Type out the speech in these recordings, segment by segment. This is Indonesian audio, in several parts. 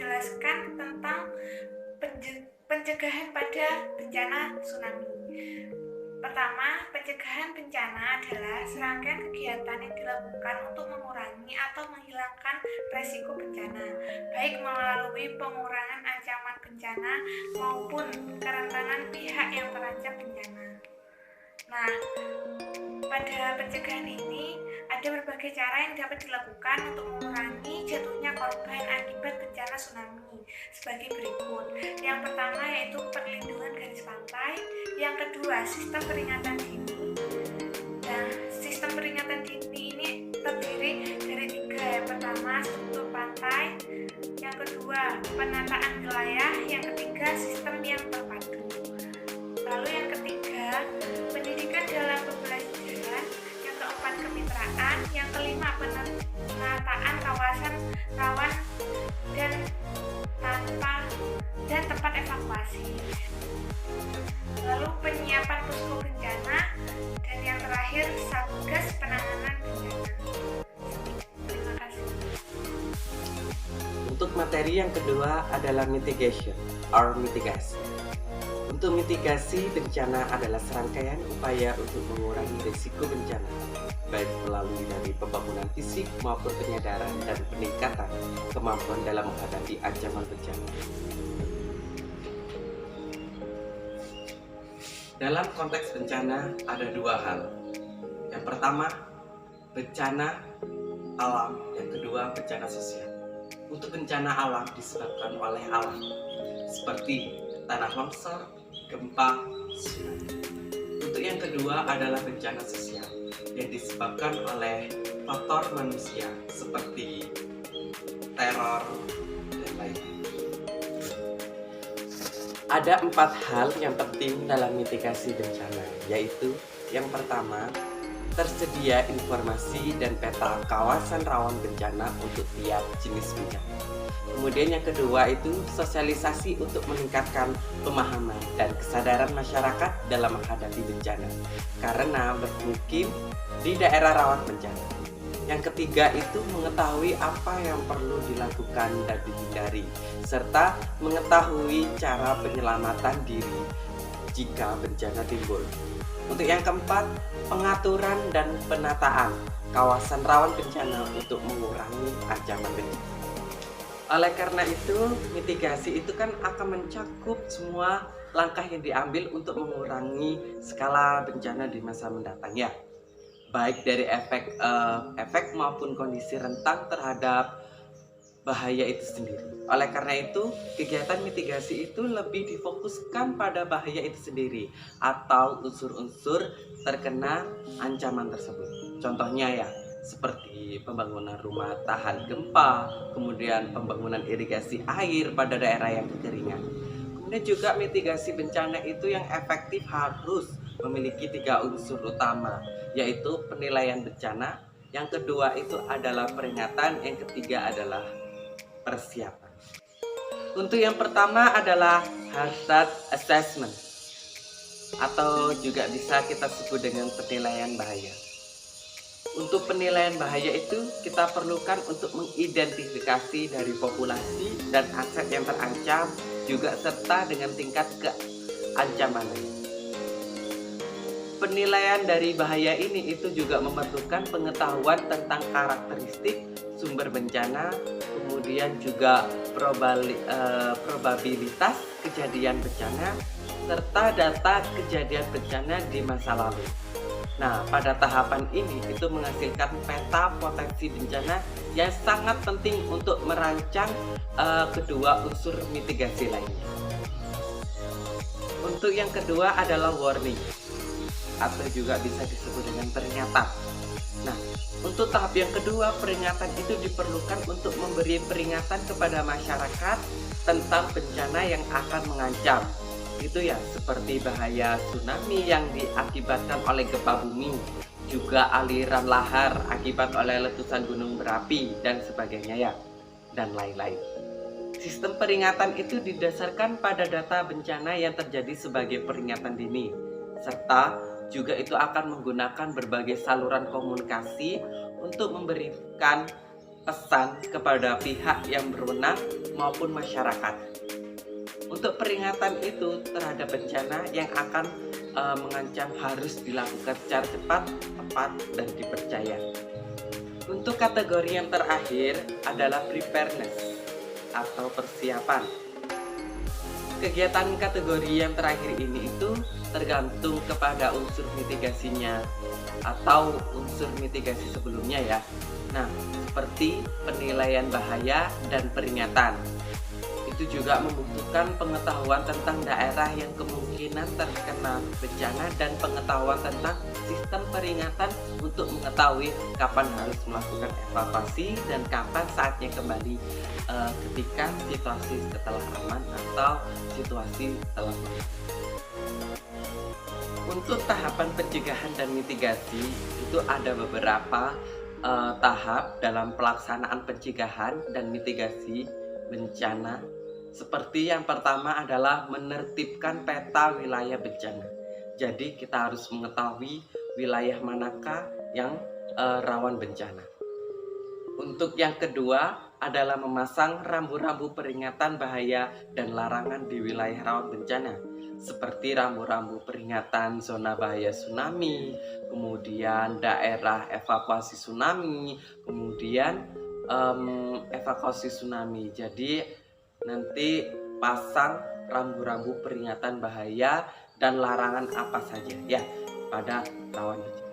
menjelaskan tentang pencegahan pada bencana tsunami. Pertama, pencegahan bencana adalah serangkaian kegiatan yang dilakukan untuk mengurangi atau menghilangkan resiko bencana, baik melalui pengurangan ancaman bencana maupun kerentanan pihak yang terancam bencana. Nah, pada pencegahan ini ada berbagai cara yang dapat dilakukan untuk mengurangi jatuhnya korban akibat bencana tsunami sebagai berikut. Yang pertama yaitu perlindungan garis pantai, yang kedua sistem peringatan dini. Nah, sistem peringatan dini ini terdiri dari 3. Yang pertama struktur pantai, yang kedua penataan wilayah, yang ketiga sistem yang terpadu. Lalu yang ketiga pendidikan dalam pembelajaran, yang keempat kemitraan, yang kelima penataan kawasan rawan dan tempat evakuasi. Lalu penyiapan posko bencana, dan yang terakhir satgas penanganan bencana. Terima kasih. Untuk materi yang kedua adalah mitigation or mitigasi. Untuk mitigasi bencana adalah serangkaian upaya untuk mengurangi risiko bencana, baik melalui dari pembangunan fisik maupun penyadaran dan peningkatan kemampuan dalam menghadapi ancaman bencana. Dalam konteks bencana ada 2 hal. Yang pertama, bencana alam, yang kedua bencana sosial. Untuk bencana alam disebabkan oleh alam, seperti tanah longsor, gempa, tsunami. Untuk yang kedua adalah bencana sosial yang disebabkan oleh faktor manusia seperti teror dan lainnya. Ada 4 hal yang penting dalam mitigasi bencana, yaitu yang pertama, tersedia informasi dan peta kawasan rawan bencana untuk tiap jenis bencana. Kemudian yang kedua itu sosialisasi untuk meningkatkan pemahaman dan kesadaran masyarakat dalam menghadapi bencana, karena bermukim di daerah rawan bencana. Yang ketiga itu mengetahui apa yang perlu dilakukan dan dihindari, serta mengetahui cara penyelamatan diri jika bencana timbul. Untuk yang keempat, pengaturan dan penataan kawasan rawan bencana untuk mengurangi ancaman bencana. Oleh karena itu, mitigasi itu kan akan mencakup semua langkah yang diambil untuk mengurangi skala bencana di masa mendatang ya. Baik dari efek maupun kondisi rentan terhadap bahaya itu sendiri. Oleh karena itu, kegiatan mitigasi itu lebih difokuskan pada bahaya itu sendiri atau unsur-unsur terkena ancaman tersebut. Contohnya ya, seperti pembangunan rumah tahan gempa, kemudian pembangunan irigasi air pada daerah yang kekeringan. Kemudian juga mitigasi bencana itu yang efektif harus memiliki 3 unsur utama, yaitu penilaian bencana, yang kedua itu adalah peringatan, yang ketiga adalah persiapan. Untuk yang pertama adalah hazard assessment, atau juga bisa kita sebut dengan penilaian bahaya. Untuk penilaian bahaya itu kita perlukan untuk mengidentifikasi dari populasi dan aset yang terancam, juga serta dengan tingkat keancamannya. Penilaian dari bahaya ini itu juga memerlukan pengetahuan tentang karakteristik sumber bencana, kemudian juga probabilitas kejadian bencana, serta data kejadian bencana di masa lalu. Nah, pada tahapan ini itu menghasilkan peta potensi bencana yang sangat penting untuk merancang kedua unsur mitigasi lainnya. Untuk yang kedua adalah warning, atau juga bisa disebut dengan peringatan. Nah, untuk tahap yang kedua, peringatan itu diperlukan untuk memberi peringatan kepada masyarakat tentang bencana yang akan mengancam. Itu ya, seperti bahaya tsunami yang diakibatkan oleh gempa bumi, juga aliran lahar akibat oleh letusan gunung berapi dan sebagainya ya, dan lain-lain. Sistem peringatan itu didasarkan pada data bencana yang terjadi sebagai peringatan dini, serta juga itu akan menggunakan berbagai saluran komunikasi untuk memberikan pesan kepada pihak yang berwenang maupun masyarakat. Untuk peringatan itu terhadap bencana yang akan mengancam harus dilakukan secara cepat, tepat, dan dipercaya. Untuk kategori yang terakhir adalah preparedness atau persiapan. Kegiatan kategori yang terakhir ini itu tergantung kepada unsur mitigasinya atau unsur mitigasi sebelumnya ya. Nah, seperti penilaian bahaya dan peringatan. Itu juga membutuhkan pengetahuan tentang daerah yang kemungkinan terkena bencana dan pengetahuan tentang sistem peringatan untuk mengetahui kapan harus melakukan evakuasi dan kapan saatnya kembali ketika situasi setelah aman atau situasi telah pulih. Untuk tahapan pencegahan dan mitigasi itu ada beberapa tahap dalam pelaksanaan pencegahan dan mitigasi bencana. Seperti yang pertama adalah menertibkan peta wilayah bencana. Jadi kita harus mengetahui wilayah manakah yang rawan bencana. Untuk yang kedua adalah memasang rambu-rambu peringatan bahaya dan larangan di wilayah rawan bencana, seperti rambu-rambu peringatan zona bahaya tsunami, kemudian daerah evakuasi tsunami, kemudian evakuasi tsunami. Jadi nanti pasang rambu-rambu peringatan bahaya dan larangan apa saja ya pada rawan bencana.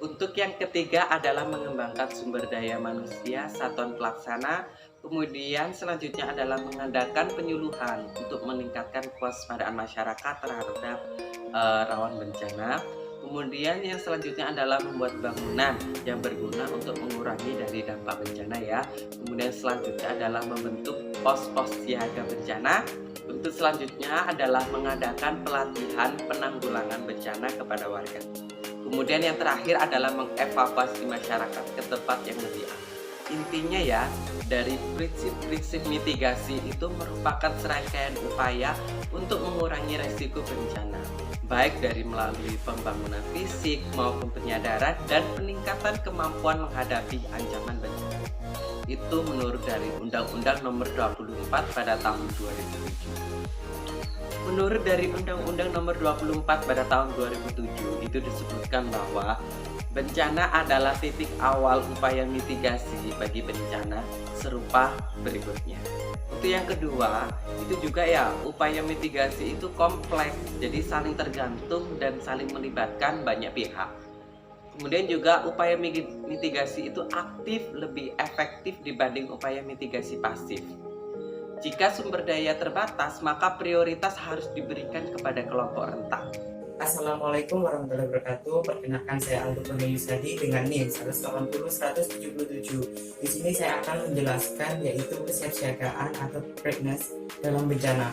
Untuk yang ketiga adalah mengembangkan sumber daya manusia satuan pelaksana. Kemudian selanjutnya adalah mengadakan penyuluhan untuk meningkatkan kewaspadaan masyarakat terhadap rawan bencana. Kemudian yang selanjutnya adalah membuat bangunan yang berguna untuk mengurangi dari dampak bencana ya. Kemudian selanjutnya adalah membentuk pos-pos siaga bencana. Untuk selanjutnya adalah mengadakan pelatihan penanggulangan bencana kepada warga. Kemudian yang terakhir adalah mengevakuasi masyarakat ke tempat yang lebih aman. Intinya ya, dari prinsip-prinsip mitigasi itu merupakan serangkaian upaya untuk mengurangi resiko bencana, baik dari melalui pembangunan fisik maupun penyadaran dan peningkatan kemampuan menghadapi ancaman bencana. Itu menurut dari Undang-Undang Nomor 24 pada tahun 2007. Menurut dari Undang-Undang Nomor 24 pada tahun 2007 itu disebutkan bahwa bencana adalah titik awal upaya mitigasi bagi bencana serupa berikutnya. Untuk yang kedua, itu juga ya upaya mitigasi itu kompleks, jadi saling tergantung dan saling melibatkan banyak pihak. Kemudian juga upaya mitigasi itu aktif lebih efektif dibanding upaya mitigasi pasif. Jika sumber daya terbatas, maka prioritas harus diberikan kepada kelompok rentan. Assalamualaikum warahmatullahi wabarakatuh. Perkenalkan saya Aldo Yusadi dengan NIM 180-177. Di sini saya akan menjelaskan yaitu kesiapsiagaan atau preparedness dalam bencana.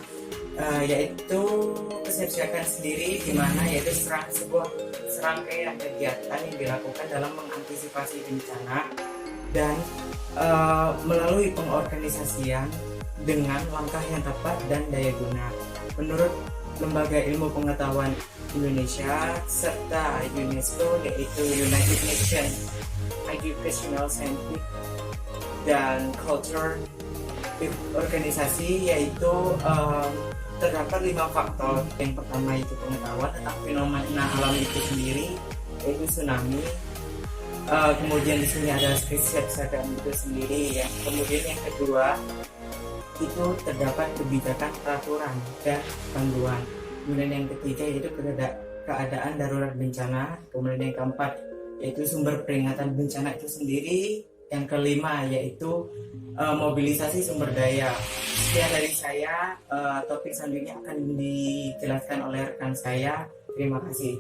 Yaitu kesiapsiagaan sendiri di mana yaitu sebuah serangkaian kegiatan yang dilakukan dalam mengantisipasi bencana dan melalui pengorganisasian dengan langkah yang tepat dan daya guna. Menurut Lembaga Ilmu Pengetahuan Indonesia serta UNESCO yaitu United Nations Educational, Scientific dan Culture organisasi, yaitu terdapat 5 faktor. Yang pertama itu pengetahuan tentang fenomena alam itu sendiri, yaitu tsunami. Kemudian di sini ada kesiapsiagaan itu sendiri. Kemudian yang kedua itu terdapat kebijakan, peraturan dan panduan. Kemudian yang ketiga yaitu keadaan darurat bencana. Kemudian yang keempat yaitu sumber peringatan bencana itu sendiri. Yang kelima yaitu mobilisasi sumber daya. Sekian dari saya. Topik selanjutnya akan dijelaskan oleh rekan saya. Terima kasih.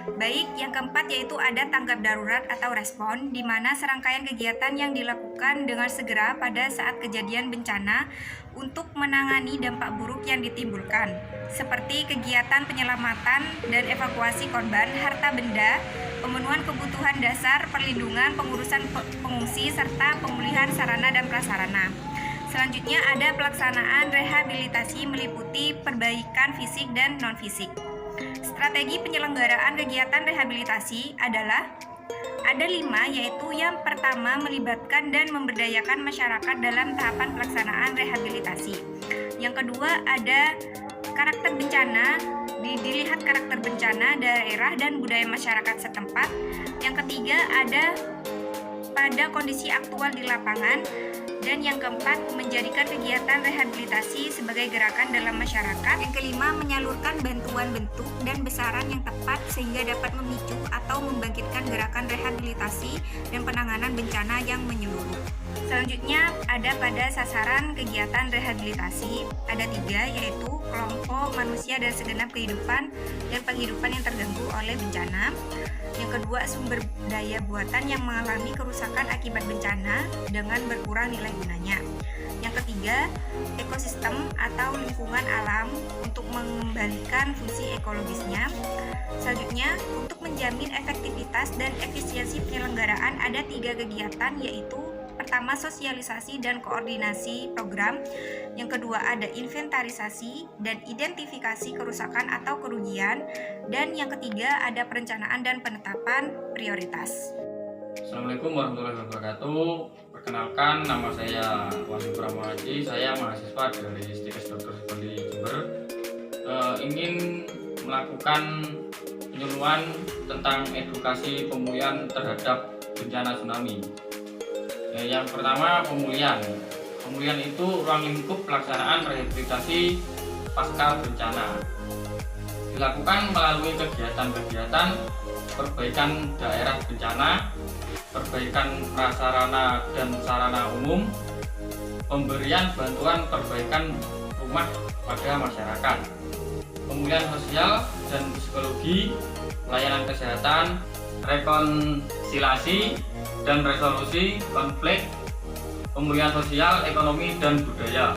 Baik, yang keempat yaitu ada tanggap darurat atau respon, di mana serangkaian kegiatan yang dilakukan dengan segera pada saat kejadian bencana untuk menangani dampak buruk yang ditimbulkan, seperti kegiatan penyelamatan dan evakuasi korban, harta benda, pemenuhan kebutuhan dasar, perlindungan, pengurusan pengungsi, serta pemulihan sarana dan prasarana. Selanjutnya ada pelaksanaan rehabilitasi meliputi perbaikan fisik dan non-fisik. Strategi penyelenggaraan kegiatan rehabilitasi adalah Ada 5, yaitu yang pertama melibatkan dan memberdayakan masyarakat dalam tahapan pelaksanaan rehabilitasi. Yang kedua ada karakter bencana, dilihat karakter bencana daerah dan budaya masyarakat setempat. Yang ketiga ada pada kondisi aktual di lapangan. Dan yang keempat, menjadikan kegiatan rehabilitasi sebagai gerakan dalam masyarakat. Yang kelima, menyalurkan bantuan bentuk dan besaran yang tepat sehingga dapat memicu atau membangkitkan gerakan rehabilitasi dan penanganan bencana yang menyeluruh. Selanjutnya, ada pada sasaran kegiatan rehabilitasi, ada 3, yaitu kelompok manusia dan segenap kehidupan dan penghidupan yang terganggu oleh bencana. Yang kedua, sumber daya buatan yang mengalami kerusakan akibat bencana dengan berkurang nilai gunanya. Yang ketiga, ekosistem atau lingkungan alam untuk mengembalikan fungsi ekologisnya. Selanjutnya, untuk menjamin efektivitas dan efisiensi penyelenggaraan ada 3 kegiatan, yaitu pertama sosialisasi dan koordinasi program, yang kedua ada inventarisasi dan identifikasi kerusakan atau kerugian, dan yang ketiga ada perencanaan dan penetapan prioritas. Assalamualaikum warahmatullahi wabarakatuh. Perkenalkan, nama saya Wahyu Pramohaji. Saya mahasiswa dari STIKes Dr. Sukondi Jember. Ingin melakukan penyuluhan tentang edukasi pemulihan terhadap bencana tsunami. Yang pertama, pemulihan. Pemulihan itu ruang lingkup pelaksanaan rehabilitasi pasca bencana. Dilakukan melalui kegiatan-kegiatan perbaikan daerah bencana, perbaikan prasarana dan sarana umum, pemberian bantuan perbaikan rumah pada masyarakat, pemulihan sosial dan psikologi, pelayanan kesehatan, rekonsiliasi dan resolusi konflik, pemulihan sosial, ekonomi dan budaya,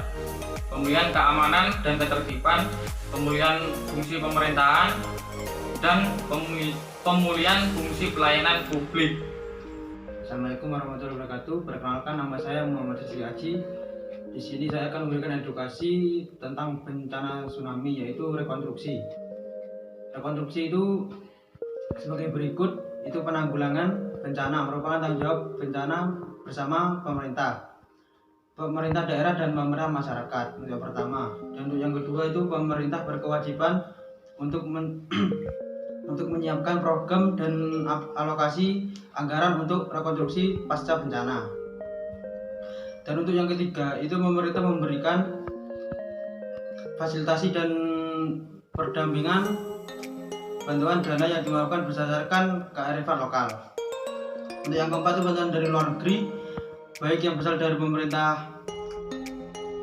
pemulihan keamanan dan ketertiban, pemulihan fungsi pemerintahan, dan pemulihan fungsi pelayanan publik. Assalamualaikum warahmatullahi wabarakatuh. Perkenalkan, nama saya Muhammad Rizky Haji. Di sini saya akan memberikan edukasi tentang bencana tsunami, yaitu rekonstruksi. Rekonstruksi itu sebagai berikut, itu penanggulangan bencana merupakan tanggung jawab bencana bersama pemerintah daerah dan pemerintah masyarakat, untuk yang pertama. Dan untuk yang kedua itu pemerintah berkewajiban untuk menyiapkan program dan alokasi anggaran untuk rekonstruksi pasca bencana. Dan untuk yang ketiga itu pemerintah memberikan fasilitasi dan pendampingan bantuan dana yang dilakukan berdasarkan kearifan lokal. Untuk yang keempat itu bantuan dari luar negeri, baik yang berasal dari pemerintah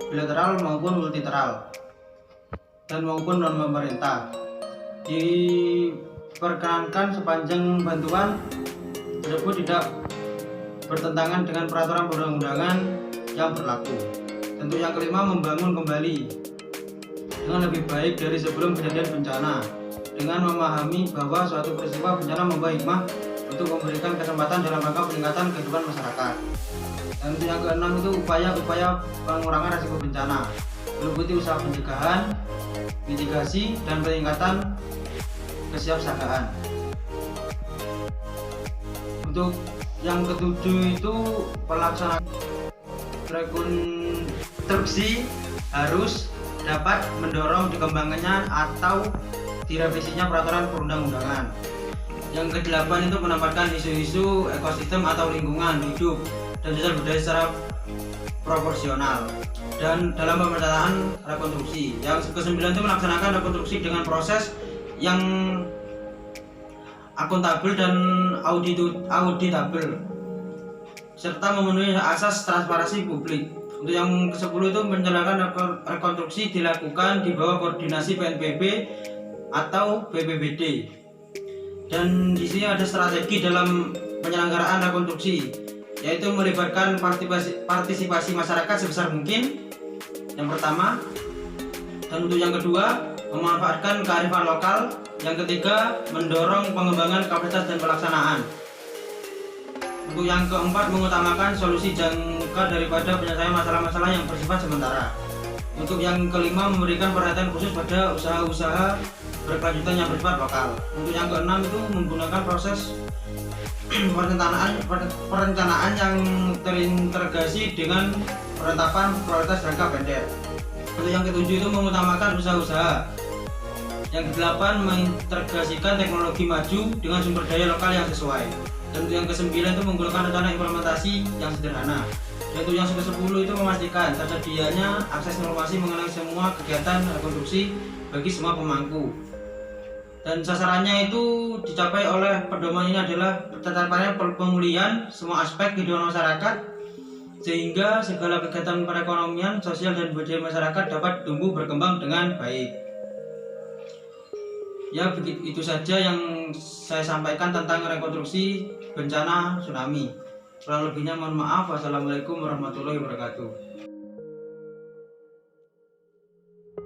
bilateral maupun multilateral dan maupun non pemerintah. Diperkenankan sepanjang bantuan tersebut tidak bertentangan dengan peraturan perundang-undangan yang berlaku. Untuk yang kelima, membangun kembali dengan lebih baik dari sebelum kejadian bencana, dengan memahami bahwa suatu peristiwa bencana membawa hikmah untuk memberikan kesempatan dalam rangka peningkatan kehidupan masyarakat. Dan untuk yang keenam itu upaya-upaya pengurangan risiko bencana, meliputi usaha pencegahan, mitigasi, dan peningkatan kesiapsiagaan. Untuk yang ketujuh itu pelaksanaan rekonstruksi harus dapat mendorong dikembangkannya atau direvisinya peraturan perundang-undangan. Yang kedelapan itu menempatkan isu-isu ekosistem atau lingkungan hidup dan sosial budaya secara proporsional dan dalam pemerataan rekonstruksi. Yang kesembilan itu melaksanakan rekonstruksi dengan proses yang akuntabel dan auditable serta memenuhi asas transparansi publik. Untuk yang ke-10 itu menjalankan rekonstruksi dilakukan di bawah koordinasi BNPB atau BPBD. Dan di sini ada strategi dalam penyelenggaraan rekonstruksi, yaitu melibatkan partisipasi masyarakat sebesar mungkin, yang pertama. Dan untuk yang kedua, memanfaatkan kearifan lokal. Yang ketiga, mendorong pengembangan kapasitas dan pelaksanaan. Untuk yang keempat, mengutamakan solusi jangka daripada penyelesaian masalah-masalah yang bersifat sementara. Untuk yang kelima, memberikan perhatian khusus pada usaha-usaha berkelanjutan yang bersifat lokal. Untuk yang keenam itu menggunakan proses perencanaan yang terintegrasi dengan penetapan prioritas jangka pendek. Untuk yang ketujuh itu mengutamakan usaha-usaha. Yang kedelapan mengintegrasikan teknologi maju dengan sumber daya lokal yang sesuai. Dan untuk yang kesembilan itu menggunakan rencana implementasi yang sederhana. Dan untuk yang ke-10 itu memastikan tersedianya akses informasi mengenai semua kegiatan rekonstruksi bagi semua pemangku. Dan sasarannya itu dicapai oleh pedoman ini adalah tercapainya pemulihan semua aspek kehidupan masyarakat sehingga segala kegiatan perekonomian, sosial dan budaya masyarakat dapat tumbuh berkembang dengan baik. Ya, begitu itu saja yang saya sampaikan tentang rekonstruksi bencana tsunami. Kurang lebihnya mohon maaf. Wassalamualaikum warahmatullahi wabarakatuh.